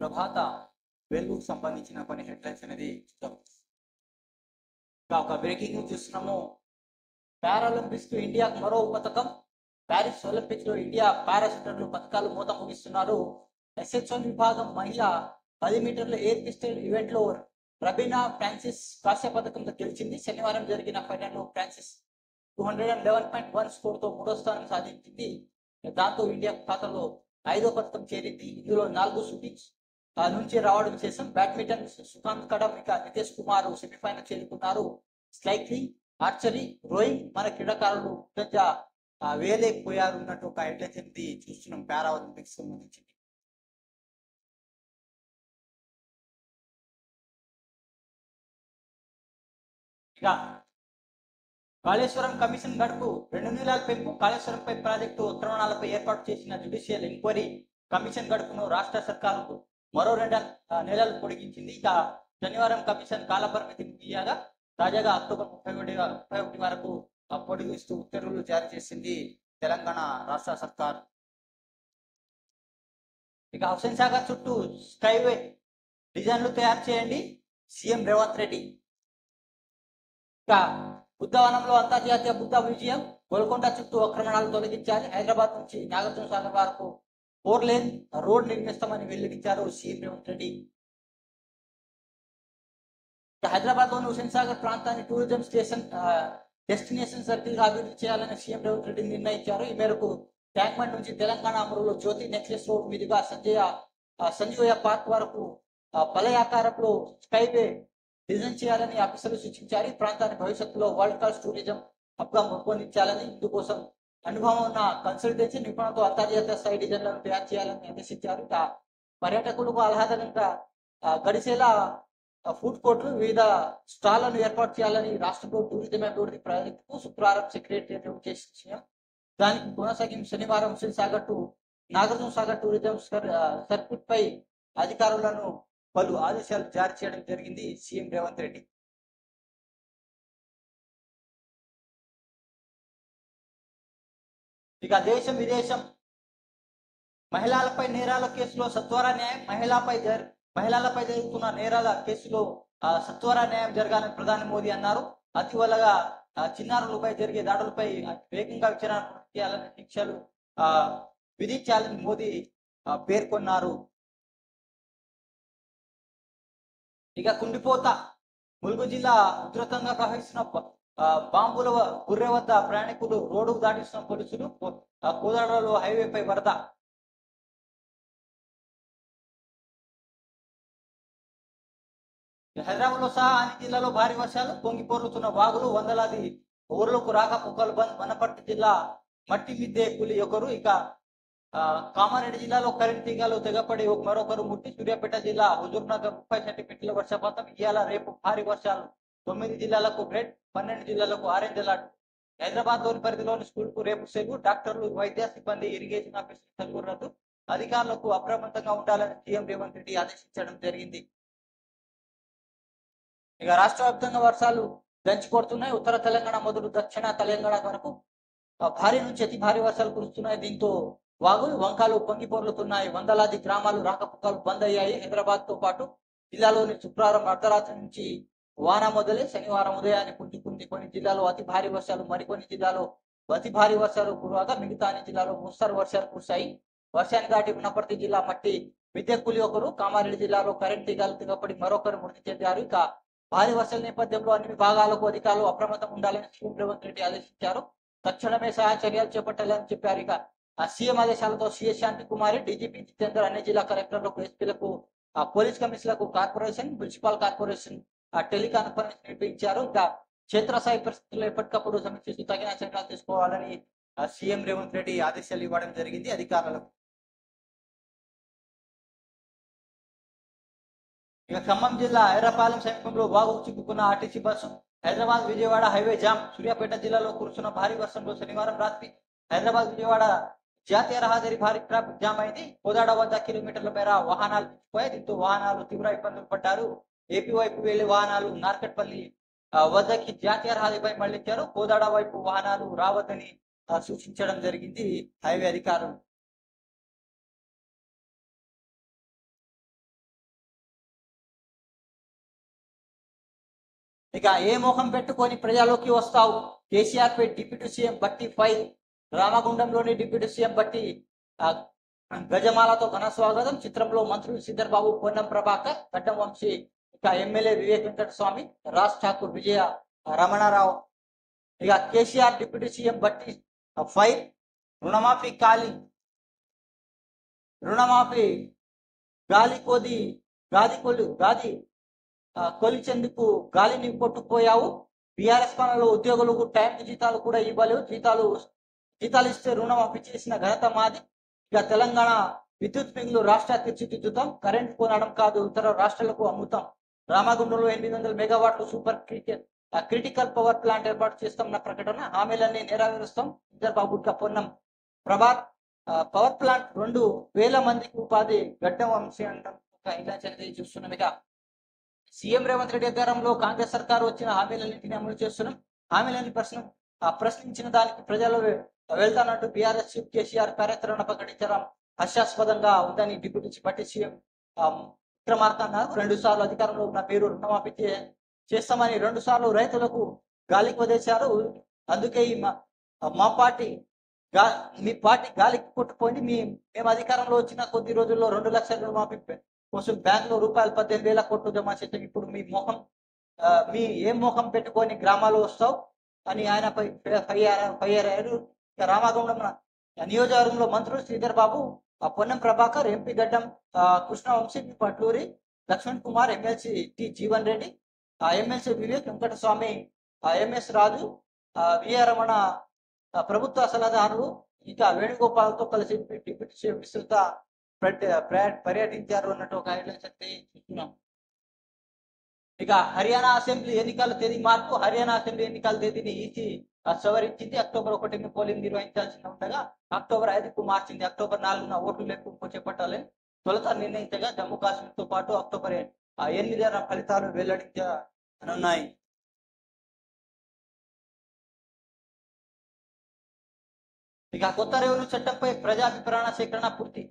ప్రభాత వెలుగుకు సంబంధించిన కొన్ని హెడ్లైన్స్ అనేది చూద్దాం. ఒక బ్రేకింగ్ న్యూస్ చూస్తున్నాము. పారాలింపిక్స్ కు ఇండియాకు మరో పథకం. ప్యారిస్ ఒలింపిక్స్ లో ఇండియా పారాషూటర్లు పథకాలు మూత ముగిస్తున్నారు. ఎస్హెచ్ఓ విభాగం మహిళ 10 మీటర్ల ఎయిర్ పిస్టల్ ఈవెంట్ లో రబీనా ఫ్రాన్సిస్ కాంస్య పథకంతో గెలిచింది. శనివారం జరిగిన ఫైనల్ లో ఫ్రాన్సిస్ 211.1 స్కోర్ తో 3వ స్థానం సాధించింది. దాంతో ఇండియా ఖాతాలో 5వ పథకం చేరింది. ఇందులో 4 షూటింగ్స్ నుంచి రావడం విశేషం. బ్యాడ్మింటన్ సుకాంత్ కడమ్ ఇంకా నితేష్ కుమార్ సెమీఫైనల్ చేరుకున్నారు. సైక్లింగ్, ఆర్చరీ, రోయింగ్ మన క్రీడాకారులు వేలేకపోయారు అన్నట్టు ఒక హెడ్లైన్స్ అనేది చూస్తున్నాం పారా ఒలింపిక్స్ సంబంధించి. ఇక కాళేశ్వరం కమిషన్ గడుపు 2 నెలల పెంపు. కాళేశ్వరంపై ప్రాజెక్టు అక్రమణాలపై ఏర్పాటు చేసిన జ్యుడిషియల్ ఎంక్వైరీ కమిషన్ గడుపును రాష్ట్ర సర్కారు మరో 2 నెలలు పొడిగించింది. ఇక శనివారం కమిషన్ కాలపరిమితి ముగియగా తాజాగా అక్టోబర్ 31 వరకు పొడిగిస్తూ ఉత్తర్వులు జారీ చేసింది తెలంగాణ రాష్ట్ర సర్కార్. ఇక హుస్సేన్ సాగర్ చుట్టూ స్కైవే డిజైన్లు తయారు చేయండి సీఎం రేవంత్ రెడ్డి. ఇక బుద్ధవనంలో అంతర్జాతీయ బుద్ధ మ్యూజియం. గోల్కొండ చుట్టూ ఆక్రమణాలు తొలగించాలి. హైదరాబాద్ నుంచి నాగార్జున సాగర్ వరకు 4 లేన్ రోడ్ నిర్మిస్తామని వెల్లడించారు సీఎం రేవంత్ రెడ్డి. హైదరాబాద్ లోని హుస్సేన్ సాగర్ ప్రాంతాన్ని టూరిజం డెస్టినేషన్ సర్కిల్ గా అభివృద్ధి చేయాలని సీఎం రేవంత్ రెడ్డి నిర్ణయించారు. ఈ మేరకు ట్యాంక్మండ్ నుంచి తెలంగాణ అమరులో జ్యోతి నెక్లెస్ రోడ్ మీదుగా సంజీవయ్య పార్క్ వరకు పలయాకారంలో స్కైవే డిజైన్ చేయాలని ఆఫీసర్లు సూచించారు. ఈ ప్రాంతాన్ని భవిష్యత్తులో వరల్డ్ క్లాస్ టూరిజం హబ్ గా రూపొందించాలని, ఇందుకోసం అనుభవం ఉన్న కన్సల్టెన్సీ నిపుణులతో అంతర్జాతీయ స్థాయి డిజైన్లను తయారు చేయాలని నిర్దేశించారు. పర్యాటకులకు ఆహ్లాదకరంగా గడిచేలా ఫుడ్ కోర్టులు, వివిధ స్టాళ్లను ఏర్పాటు చేయాలని రాష్ట్ర టూరిజం అభివృద్ధి ప్రాజెక్టుకు శుక్రవారం సెక్రటరీ చేసిన దానికి కొనసాగింపు శనివారం Hussain Sagar to Nagarjuna Sagar tourism circuit పై అధికారులను పలు ఆదేశాలు జారీ చేయడం జరిగింది సీఎం రేవంత్ రెడ్డి. ఇక దేశం విదేశం మహిళలపై నేరాల కేసులో సత్వర న్యాయం. మహిళలపై జరుగుతున్న నేరాల కేసులో సత్వర న్యాయం జరగాలని ప్రధాని మోదీ అన్నారు. అతివలగా చిన్నారులపై జరిగే దాడులపై వేగంగా విచారణ చేయాలని శిక్షలు విధించాలని మోదీ పేర్కొన్నారు. ఇక కుండిపోత ములుగు జిల్లా ఉధృతంగా ప్రవహిస్తున్న బాంబుల గుర్రె వద్ద ప్రయాణికులు రోడ్డుకు దాటిస్తున్న పోలీసులు. కోదాడలో హైవేపై వరద. హైదరాబాద్ లో సహా అన్ని జిల్లాలో భారీ వర్షాలు, పొంగిపోరుతున్న వాగులు, వందలాది ఊర్లకు రాకపోకలు బంద్. వనపర్తి జిల్లా మట్టి మిద్దే కూలి ఒకరు. ఇక కామారెడ్డి జిల్లాలో కరెంట్ తీగలు తెగపడి మరొకరు ముట్టి. సూర్యాపేట జిల్లా హుజూర్ నగర్ 30 సెంటీమీటర్ల వర్షపాతం. ఇవాళ రేపు భారీ వర్షాలు. 9 జిల్లాలకు రెడ్, 12 జిల్లాలకు ఆరెంజ్ అలర్ట్. హైదరాబాద్ లోని పరిధిలోని స్కూల్ కు రేపు సెలవు. డాక్టర్లు, వైద్య సిబ్బంది, ఇరిగేషన్ ఆఫీసులు సెలవు రద్దు. అధికారులకు అప్రమత్తంగా ఉండాలని సీఎం రేవంత్ రెడ్డి ఆదేశించడం జరిగింది. ఇక రాష్ట్ర వ్యాప్తంగా వర్షాలు దంచి కొడుతున్నాయి. ఉత్తర తెలంగాణ మొదలు దక్షిణ తెలంగాణ వరకు భారీ నుంచి అతి భారీ వర్షాలు కురుస్తున్నాయి. దీంతో వాగులు, వంకాలు పొంగి పొర్లుతున్నాయి. వందలాది గ్రామాలు రాకపోకలు బంద్ అయ్యాయి. హైదరాబాద్ తో పాటు జిల్లాలోని శుక్రవారం అర్ధరాత్రి నుంచి వాన మొదలై శనివారం ఉదయాన్ని పుంజుకుంది. కొన్ని జిల్లాలో అతి భారీ వర్షాలు, మరికొన్ని జిల్లాలో అతి భారీ వర్షాలు కురవగా మిగతా అన్ని జిల్లాలో మోస్తరు వర్షాలు కురిశాయి. వర్షాన్ని దాటి వనపర్తి జిల్లా మట్టి విద్య కూలి ఒకరు, కామారెడ్డి జిల్లాలో కరెంట్ తీగలు తెగపడి మరొకరు మృతి చెందారు. ఇక భారీ వర్షాల నేపథ్యంలో అన్ని విభాగాలకు అధికారులు అప్రమత్తం ఉండాలని సీఎం రేవంత్ రెడ్డి ఆదేశించారు. తక్షణమే సహాయ చర్యలు చేపట్టాలని చెప్పారు. ఇక సీఎం ఆదేశాలతో సిఎస్ శాంతి కుమారి, డీజీపీ జితేందర్ అన్ని జిల్లా కలెక్టర్లకు, ఎస్పీలకు, పోలీస్ కమిషనర్లకు, కార్పొరేషన్, మున్సిపల్ కార్పొరేషన్ టెలికాన్ఫరెన్స్ నిర్వహించారు. ఇంకా క్షేత్రస్థాయి పరిస్థితుల్లో ఎప్పటికప్పుడు సమీక్షిస్తూ తగిన చర్యలు తీసుకోవాలని సీఎం రేవంత్ రెడ్డి ఆదేశాలు ఇవ్వడం జరిగింది అధికారులకు. ఇక ఖమ్మం జిల్లా ఎర్రపాలెం సమీపంలో వాగు చిక్కుకున్న RTC bus. Hyderabad Vijayawada highway jam. Suryapet జిల్లాలో కురుస్తున్న భారీ వర్షంలో శనివారం రాత్రి హైదరాబాద్ విజయవాడ జాతీయ రహదారి భారీ ట్రాఫిక్ జామ్ అయింది. కోదాడ వద్ద కిలోమీటర్ల మేర వాహనాలు చిక్కుపోయాయి. దీంతో వాహనాలు తీవ్ర ఇబ్బందులు పడ్డారు. ఏపీ వైపు వెళ్లే వాహనాలు నార్కట్పల్లి వద్దకి జాతీయ రహదారిపై మళ్లించారు. కోదాడ వైపు వాహనాలు రావద్దని సూచించడం జరిగింది హైవే అధికారులు. ఇక ఏ ముఖం పెట్టుకొని ప్రజల్లోకి వస్తావు? కేసీఆర్ పై డిప్యూటీ సీఎం బట్టి ఫైర్. రామగుండంలోని డిప్యూటీ సీఎం బట్టి గజమాలతో ఘన స్వాగతం. చిత్రంలో మంత్రులు శ్రీధర్ బాబు, పొన్నం ప్రభాకర్, గడ్డం వంశీ, ఇక ఎమ్మెల్యే వివేక్ వెంకట స్వామి, రాజ్ ఠాకూర్, విజయ రమణారావు. ఇక కేసీఆర్ డిప్యూటీ సీఎం బట్టి ఫైర్. రుణమాఫీ గాలి కొలిచేందుకు గాలిని కొట్టుకుపోయావు. బీఆర్ఎస్ పనులు ఉద్యోగులకు టైంకి జీతాలు కూడా ఇవ్వలేవు. జీతాలు ఇస్తే రుణమాఫీ చేసిన ఘనత మాది. ఇక తెలంగాణ విద్యుత్ మిగులు రాష్ట్ర తీర్చిదిద్దుతాం. కరెంట్ కొనడం కాదు, ఇతర రాష్ట్రాలకు అమ్ముతాం. రామగుండంలో 800 మెగావాట్లు సూపర్ క్రిటికల్ పవర్ ప్లాంట్ ఏర్పాటు చేస్తామన్న ప్రకటన. హామీలన్నీ నెరవేరుస్తాం. చంద్రబాబు పొన్నం ప్రభాత్. పవర్ ప్లాంట్ 2,000 మందికి ఉపాధి. గడ్డం వంశీ అంటాం. ఇలా చదివి చూస్తున్నాం. ఇక సీఎం రేవంత్ రెడ్డి అధికారంలో కాంగ్రెస్ సర్కారు వచ్చిన హామీలన్నింటినీ అమలు చేస్తున్నాం. హామీలన్నీ ప్రశ్నించిన దానికి ప్రజలు వెళ్తానంటూ బీఆర్ఎస్ చీఫ్ కేసీఆర్ కార్యాచరణ ప్రకటించడం హాస్యాస్పదంగా ఉందని డిప్యూటీ బట్టి సీఎం విక్రమార్క అన్నారు. 2 సార్లు అధికారంలో ఉన్న మీరు రుణమాఫీ చేస్తామని 2 సార్లు రైతులకు గాలికి వదిలేశారు. అందుకే మీ పార్టీ గాలికి కొట్టుపోయింది. మేము అధికారంలో వచ్చిన కొద్ది రోజుల్లో 2 లక్షల రుణమాఫీ కోసం బ్యాంకులో రూపాయలు 18,000 కోట్లు జమ చేస్తాం. ఇప్పుడు ఏం ముఖం పెట్టుకొని గ్రామాల్లో వస్తావు అని ఆయనపై ఫైర్ అయ్యారు. రామగుండం నియోజకవర్గంలో మంత్రులు Sridhar Babu, Ponnam Prabhakar, MP Gaddam Krishnavamsi, Patluri Laxman Kumar, MLC T Jeevan Reddy, MLC Vivek Venkataswamy, MS Raju, VA Ramana ప్రభుత్వ సలహాదారులు, ఇక వేణుగోపాల్తో కలిసి డిప్యూటీ సీఎం విస్తృత పర్యటించారు అన్నట్టు ఒక హెడ్లైన్స్ అయితే చూస్తున్నాం. ఇక హర్యానా అసెంబ్లీ ఎన్నికల తేదీ మార్పు. హర్యానా అసెంబ్లీ ఎన్నికల తేదీని ఈసీ సవరించింది. అక్టోబర్ 1 పోలింగ్ నిర్వహించాల్సి ఉండగా అక్టోబర్ 5కు మార్చింది. అక్టోబర్ 4న ఓట్లు లెక్కింపు చేపట్టాలని తొలుత నిర్ణయించగా జమ్మూ కాశ్మీర్ తో పాటు అక్టోబర్ 8న ఫలితాలు వెల్లడించనున్నాయి. ఇక కొత్త రెవెన్యూ చట్టంపై ప్రజాభిప్రాయ సేకరణ పూర్తి.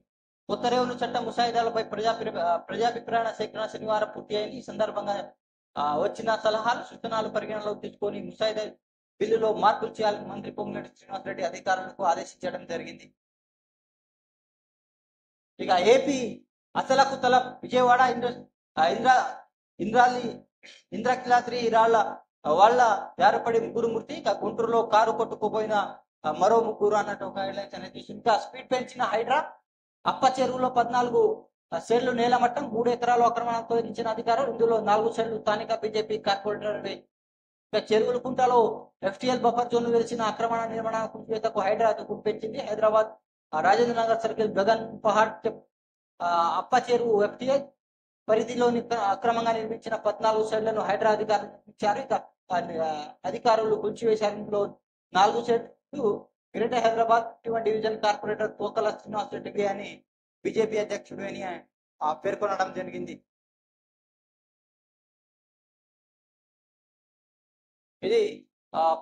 కొత్త రెవెన్యూ చట్టం ముసాయిదాలపై ప్రజాభిప్రాయ సేకరణ శనివారం పూర్తి అయింది. ఈ సందర్భంగా వచ్చిన సలహాలు, సూచనలు పరిగణలోకి తీసుకొని ముసాయిదా బిల్లులో మార్పులు చేయాలని మంత్రి పొంగులేటి శ్రీనివాసరెడ్డి అధికారులకు ఆదేశించడం జరిగింది. ఇక ఏపీ అసలకు తల విజయవాడ ఇంద్రకిలాద్రి వాళ్ళ జారపడి 3 మృతి. ఇక గుంటూరులో కారు కొట్టుకుపోయిన మరో 3 అన్నట్టు ఒక హెడ్లైన్స్ అనేది. ఇంకా స్పీడ్ పెంచిన హైడ్రా. అప్ప చెరువులో 14 సెర్లు నేలమట్టం. 3 ఎకరాలు ఆక్రమణకు తొలగించిన అధికారులు. ఇందులో 4 సెర్లు స్థానిక బీజేపీ కార్పొరేటర్. ఇక చెరువుల కుంటలో FTL బఫర్ జోన్ వెలిసిన ఆక్రమణ నిర్మాణ కుంచేతకు హైడ్రా గుర్తించింది. హైదరాబాద్ రాజేంద్ర నగర్ సర్కిల్, గగన్ పహాడ్, అప్ప చెరువు FTL పరిధిలోని అక్రమంగా నిర్మించిన 14 సెర్లను హైడ్రా అధికారులు నిర్మించారు. ఇక అధికారులు కూల్చివేశారు. ఇందులో 4 సెర్లు greater Hyderabad division corporator Tokala Srinivasareddy అని బీజేపీ అధ్యక్షుడు అని పేర్కొనడం జరిగింది. ఇది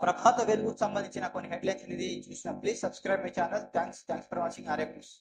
ప్రభాత వెలుగుకు సంబంధించిన కొన్ని హెడ్లైన్స్ అనేది చూసిన. Please subscribe my channel. Thanks for watching RF news.